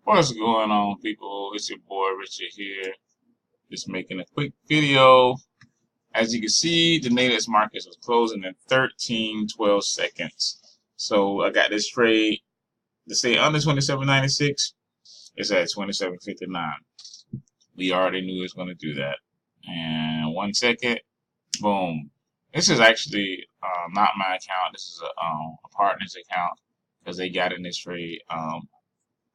What's going on, people? It's your boy Richard here, just making a quick video. As you can see, the Nadex markets was closing in 13-12 seconds. So I got this trade to stay under 27.96. It's at 27.59. We already knew it was going to do that. And 1 second, boom. This is actually not my account. This is a partner's account because they got in this trade.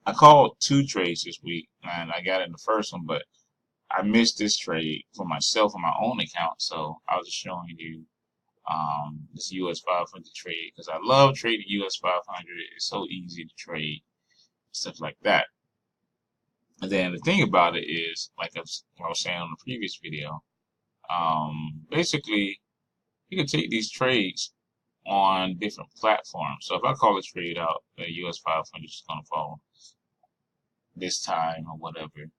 I called 2 trades this week, and I got in the first one, but I missed this trade for myself on my own account. So I was just showing you this US 500 trade because I love trading US 500. It's so easy to trade, stuff like that. And then the thing about it is, like I was saying on the previous video, basically you can take these trades on different platforms. So if I call a trade out, the US 500 is going to fall this time or whatever.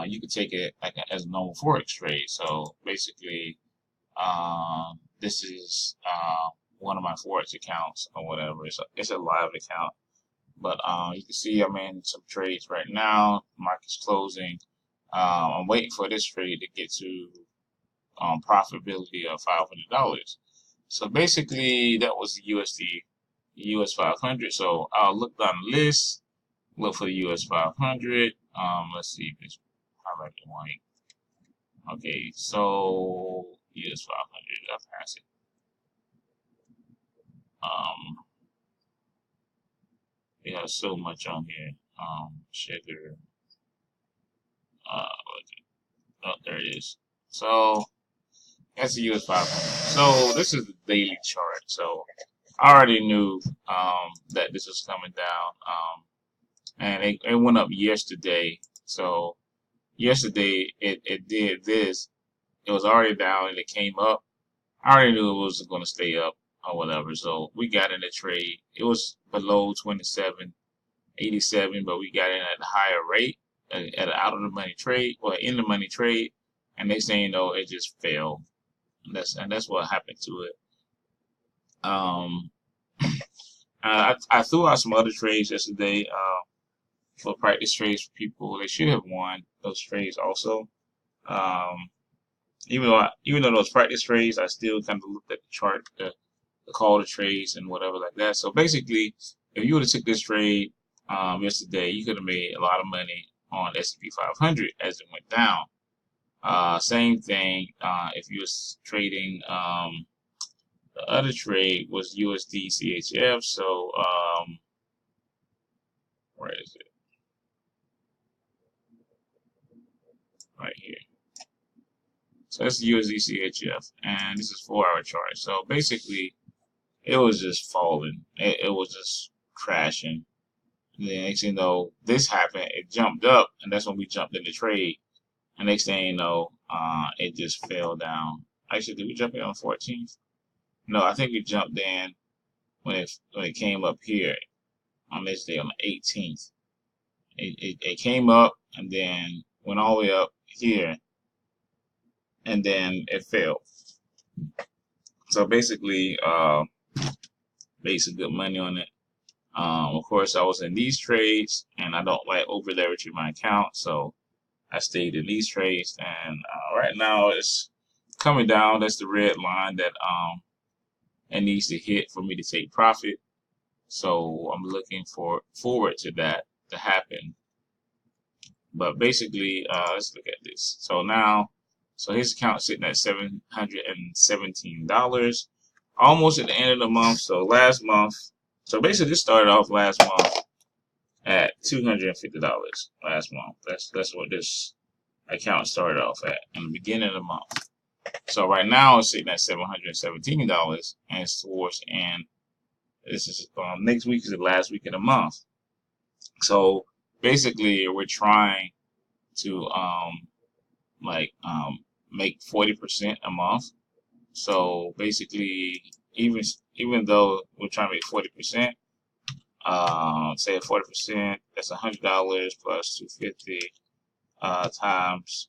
You could take it like as a normal forex trade. So basically, this is one of my forex accounts or whatever. It's a live account, but you can see I'm in some trades right now. Market's closing. I'm waiting for this trade to get to profitability of $500. So basically, that was the USD US 500. So I'll look down the list. Look for the US 500. Let's see if it's highlighted white. Okay, so US 500. I'll pass it. It has so much on here. Sugar. Oh, there it is. So that's the US 500. So this is the daily chart. So I already knew that this was coming down. And it went up yesterday. So yesterday it did this. It was already down and it came up. I already knew it was going to stay up or whatever. So we got in the trade. It was below 27.87, but we got in at a higher rate, at an out of the money trade or in the money trade. And they saying no, it just fell. And that's what happened to it. I threw out some other trades yesterday. For practice trades for people, they should have won those trades also. Even though those practice trades, I still kind of looked at the chart, the call to trades and whatever like that. So basically, if you would have took this trade yesterday, you could have made a lot of money on S&P 500 as it went down. Same thing if you was trading. The other trade was USD CHF. So where is it? Right here. So that's the USD CHF, and this is 4-hour chart. So basically, it was just falling. It was just crashing. And then next thing you know, this happened. It jumped up, and that's when we jumped in the trade. And next thing you know, it just fell down. Actually, did we jump in on the 14th? No, I think we jumped in when it came up here on this day on the 18th. It came up and then went all the way up here, and then it fell. So basically, made some good money on it. Of course, I was in these trades, and I don't like over leveraging my account, so I stayed in these trades. And right now, it's coming down. That's the red line that it needs to hit for me to take profit. So I'm looking forward to that to happen. But basically, let's look at this. So now, his account is sitting at $717, almost at the end of the month. So last month, so basically this started off last month at $250 last month. That's what this account started off at in the beginning of the month. So right now it's sitting at $717, and it's towards the end. This is next week is the last week of the month. So basically, we're trying to make 40% a month. So basically, even though we're trying to make 40%, say 40%, that's $100 plus 250 times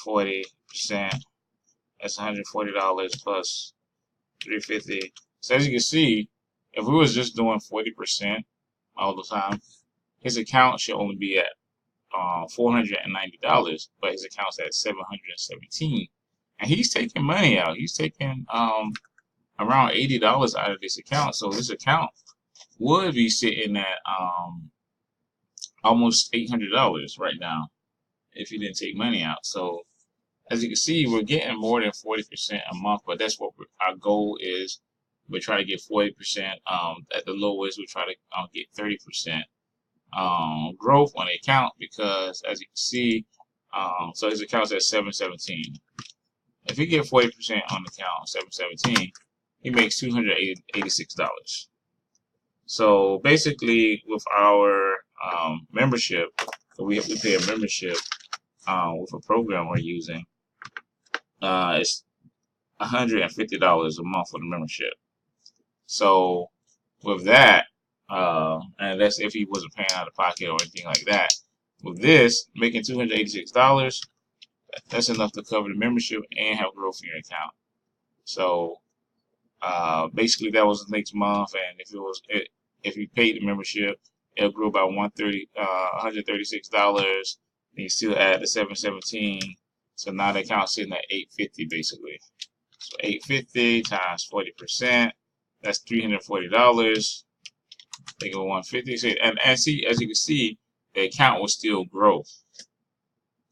40%. That's $140 plus 350. So as you can see, if we was just doing 40% all the time, his account should only be at $490, but his account's at 717, and he's taking money out. He's taking around $80 out of this account, so this account would be sitting at almost $800 right now if he didn't take money out. So as you can see, we're getting more than 40% a month, but that's what our goal is. We try to get 40%. At the lowest, we try to get 30% growth on the account, because as you can see, so his account's at 717. If he get 40% on the account, 717, he makes $286. So basically, with our membership, so we pay a membership with a program we're using. It's $150 a month for the membership. So with that, and that's if he wasn't paying out of pocket or anything like that. With this, making $286, that's enough to cover the membership and have growth in your account. So basically, that was next month, and if you paid the membership, it'll grow by $136. And you still add the 717, so now the account's sitting at $850 basically. So $850 times 40%, that's $340. Take it 150, and see, as you can see, the account will still grow.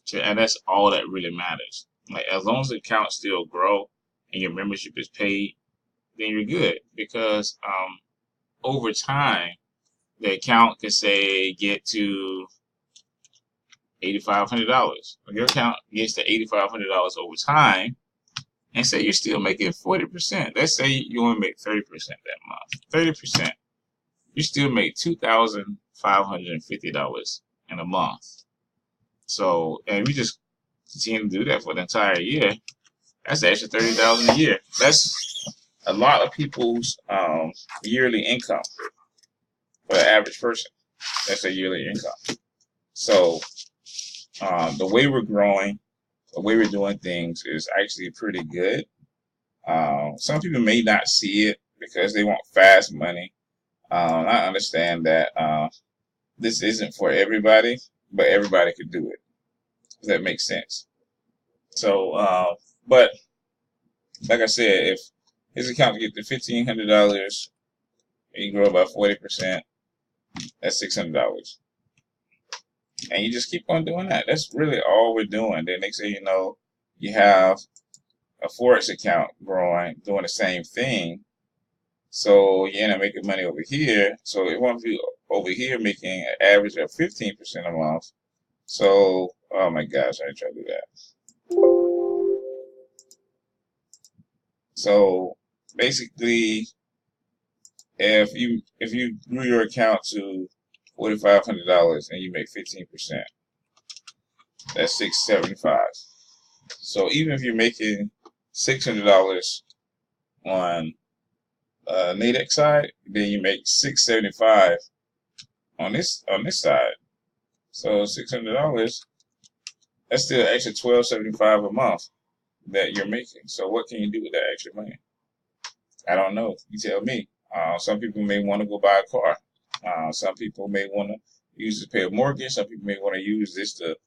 So, and that's all that really matters. Like, as long as the account still grow and your membership is paid, then you're good, because over time the account can say get to $8,500. When your account gets to $8,500 over time, and say you're still making 40%. Let's say you only make 30% that month. 30%. You still make $2,550 in a month. So, and we just continue to do that for the entire year. That's actually $30,000 a year. That's a lot of people's yearly income for the average person. That's their yearly income. So, the way we're growing, the way we're doing things is actually pretty good. Some people may not see it because they want fast money. I understand that this isn't for everybody, but everybody could do it. Does that make sense? So, but like I said, if his account get to $1,500 and you grow by 40%, that's $600. And you just keep on doing that. That's really all we're doing. Then next thing you know, you have a forex account growing, doing the same thing. So you end up making money over here. So it won't be over here making an average of 15% a month. So, oh my gosh, I didn't try to do that. So basically, if you grew your account to $4,500 and you make 15%, that's $675. So even if you're making $600 on Nadex side, then you make $675 on this side. So $600, that's still extra $1,275 a month that you're making. So what can you do with that extra money? I don't know. You tell me. Some people may want to go buy a car. Some people may want to use it to pay a mortgage. Some people may want to use this to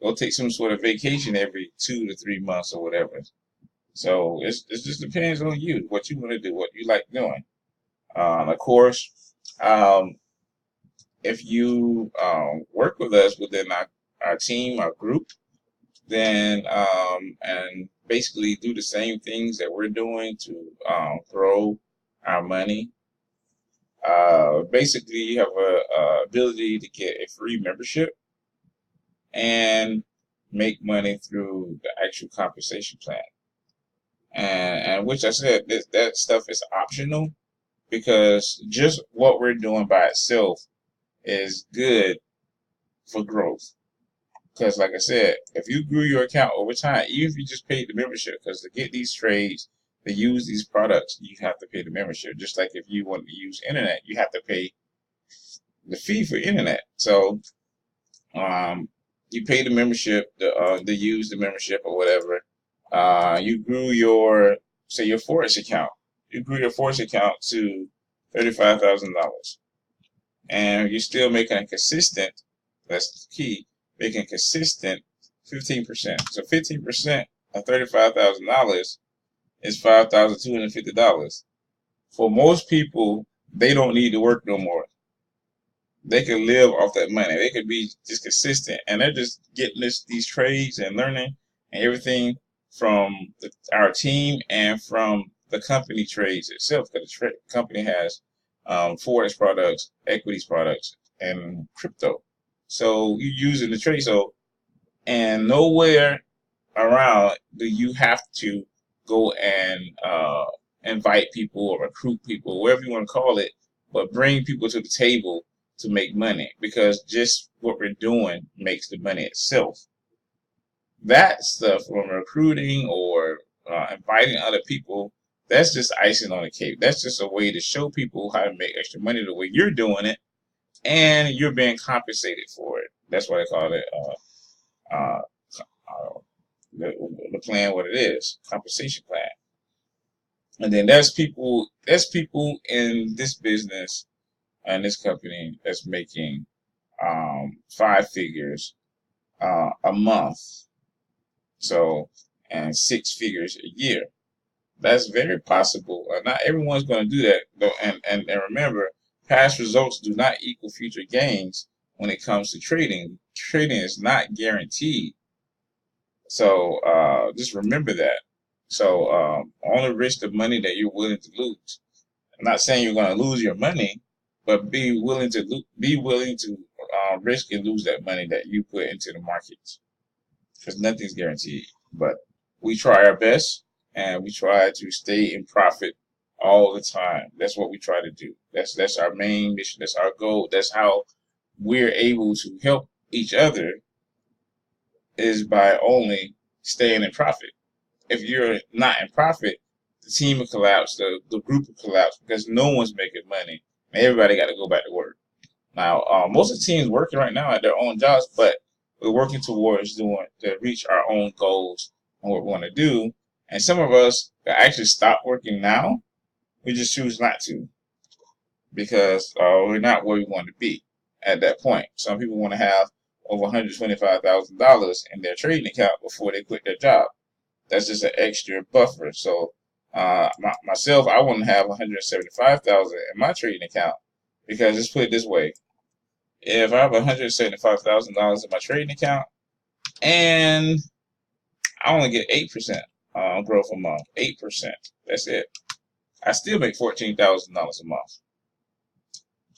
go take some sort of vacation every 2 to 3 months or whatever. So it just depends on you, what you want to do, what you like doing. Of course, if you work with us within our team, our group, then and basically do the same things that we're doing to grow our money. Basically, you have a ability to get a free membership and make money through the actual compensation plan. And which I said, that stuff is optional, because just what we're doing by itself is good for growth. Because like I said, if you grew your account over time, even if you just paid the membership, because to get these trades, to use these products, you have to pay the membership. Just like if you want to use internet, you have to pay the fee for internet. So you pay the membership to use the membership or whatever. You grew your forex account. You grew your forex account to $35,000. and you're still making a consistent, that's the key, making consistent 15%. So 15% of $35,000 is $5,250. For most people, they don't need to work no more. They can live off that money. They could be just consistent, and they're just getting these trades and learning and everything from our team and from the company trades itself, because the company has forex products, equities products, and crypto. So you're using the trade. So, and nowhere around do you have to go and invite people or recruit people, whatever you want to call it, but bring people to the table to make money, because just what we're doing makes the money itself. That stuff from recruiting or inviting other people, that's just icing on the cake. That's just a way to show people how to make extra money the way you're doing it, and you're being compensated for it. That's why they call it uh, uh, the plan, what it is, compensation plan. And then there's people in this business and this company that's making 5 figures a month, so, and 6 figures a year. That's very possible. Not everyone's going to do that, though. And remember, past results do not equal future gains when it comes to trading. Trading is not guaranteed. So just remember that. So only risk the money that you're willing to lose. I'm not saying you're going to lose your money, but be willing to risk and lose that money that you put into the markets, because nothing's guaranteed. But we try our best, and we try to stay in profit all the time. That's what we try to do. That's our main mission. That's our goal. That's how we're able to help each other, is by only staying in profit. If you're not in profit, the team will collapse, the group will collapse, because no one's making money. And everybody got to go back to work. Now, most of the teams working right now at their own jobs, but we're working towards to reach our own goals and what we want to do. And some of us actually stop working now. We just choose not to, because we're not where we want to be at that point. Some people want to have over $125,000 in their trading account before they quit their job. That's just an extra buffer. So myself, I want to have $175,000 in my trading account, because let's put it this way: if I have $175,000 in my trading account and I only get 8% growth a month, 8%, that's it, I still make $14,000 a month.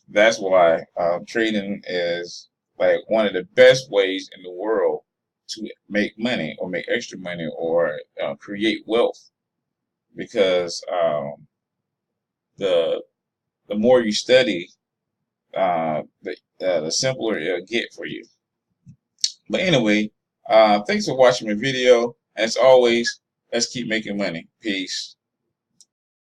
That's why trading is like one of the best ways in the world to make money, or make extra money, or create wealth, because the more you study, the simpler it'll get for you. But anyway, thanks for watching my video. As always, let's keep making money. Peace.